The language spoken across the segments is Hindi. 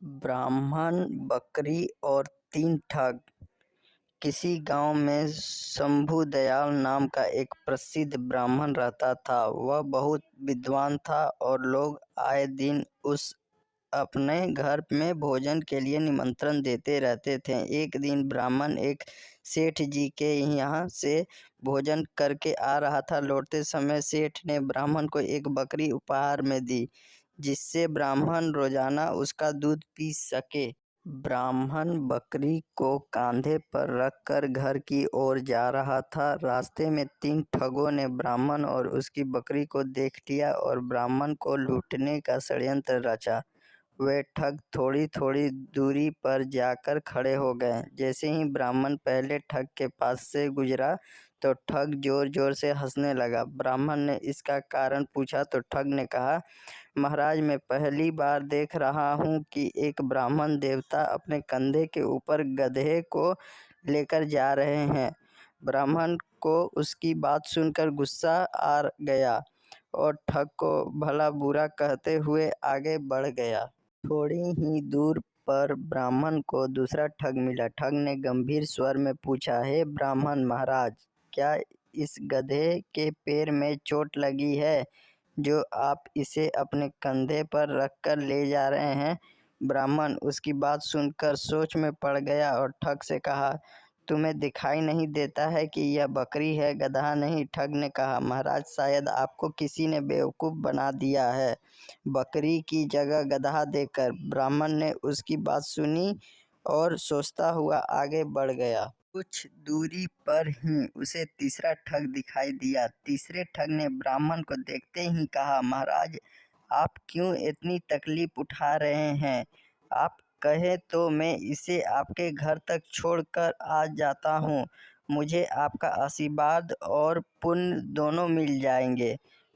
ब्राह्मण, बकरी और 3 ठग। किसी गांव में शंभू दयाल नाम का एक प्रसिद्ध ब्राह्मण रहता था। वह बहुत विद्वान था और लोग आए दिन उस अपने घर में भोजन के लिए निमंत्रण देते रहते थे। एक दिन ब्राह्मण एक सेठ जी के यहाँ से भोजन करके आ रहा था। लौटते समय सेठ ने ब्राह्मण को एक बकरी उपहार में दी, जिससे ब्राह्मण रोजाना उसका दूध पी सके। ब्राह्मण बकरी को कांधे पर रखकर घर की ओर जा रहा था। रास्ते में 3 ठगों ने ब्राह्मण और उसकी बकरी को देख लिया और ब्राह्मण को लूटने का षड्यंत्र रचा। वे ठग थोड़ी थोड़ी दूरी पर जाकर खड़े हो गए। जैसे ही ब्राह्मण पहले ठग के पास से गुजरा तो ठग जोर जोर से हंसने लगा। ब्राह्मण ने इसका कारण पूछा तो ठग ने कहा, महाराज, मैं पहली बार देख रहा हूँ कि एक ब्राह्मण देवता अपने कंधे के ऊपर गधे को लेकर जा रहे हैं। ब्राह्मण को उसकी बात सुनकर गुस्सा आ गया और ठग को भला बुरा कहते हुए आगे बढ़ गया। थोड़ी ही दूर पर ब्राह्मण को दूसरा ठग मिला। ठग ने गंभीर स्वर में पूछा, हे ब्राह्मण महाराज, क्या इस गधे के पैर में चोट लगी है जो आप इसे अपने कंधे पर रखकर ले जा रहे हैं? ब्राह्मण उसकी बात सुनकर सोच में पड़ गया और ठग से कहा, तुम्हें दिखाई नहीं देता है कि यह बकरी है, गधा नहीं? ठग ने कहा, महाराज, शायद आपको किसी ने बेवकूफ़ बना दिया है बकरी की जगह गधा देकर। ब्राह्मण ने उसकी बात सुनी और सोचता हुआ आगे बढ़ गया। कुछ दूरी पर ही उसे तीसरा ठग दिखाई दिया। तीसरे ठग ने ब्राह्मण को देखते ही कहा, महाराज, आप क्यों इतनी तकलीफ उठा रहे हैं? आप कहे तो मैं इसे आपके घर तक छोड़कर आ जाता हूँ। मुझे आपका आशीर्वाद और पुण्य दोनों मिल जाएंगे।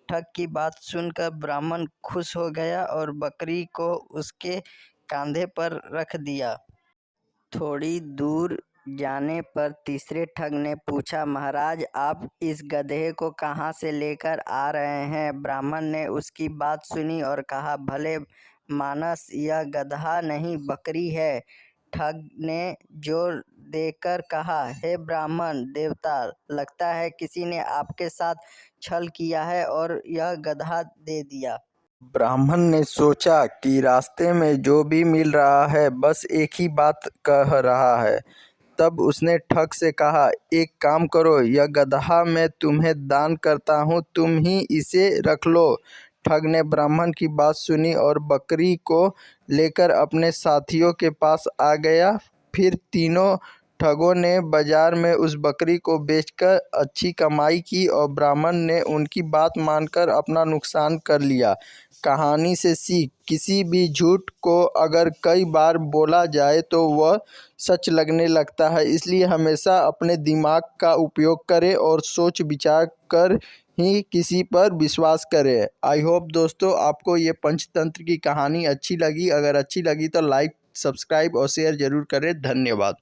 ठग की बात सुनकर ब्राह्मण खुश हो गया और बकरी को उसके कंधे पर रख दिया। थोड़ी दूर जाने पर तीसरे ठग ने पूछा, महाराज, आप इस गधे को कहाँ से लेकर आ रहे हैं? ब्राह्मण ने उसकी बात सुनी और कहा, भले मानस, यह गधा नहीं बकरी है। ठग ने जोर देकर कहा, हे ब्राह्मण देवता, लगता है किसी ने आपके साथ छल किया है और यह गधा दे दिया। ब्राह्मण ने सोचा कि रास्ते में जो भी मिल रहा है बस एक ही बात कह रहा है। तब उसने ठग से कहा, एक काम करो, यह गधा मैं तुम्हें दान करता हूँ, तुम ही इसे रख लो। ठग ने ब्राह्मण की बात सुनी और बकरी को लेकर अपने साथियों के पास आ गया। फिर तीनों ठगों ने बाजार में उस बकरी को बेचकर अच्छी कमाई की और ब्राह्मण ने उनकी बात मानकर अपना नुकसान कर लिया। कहानी से सीख, किसी भी झूठ को अगर कई बार बोला जाए तो वह सच लगने लगता है। इसलिए हमेशा अपने दिमाग का उपयोग करें और सोच विचार कर ही किसी पर विश्वास करें। आई होप दोस्तों आपको ये पंचतंत्र की कहानी अच्छी लगी। अगर अच्छी लगी तो लाइक, सब्सक्राइब और शेयर ज़रूर करें। धन्यवाद।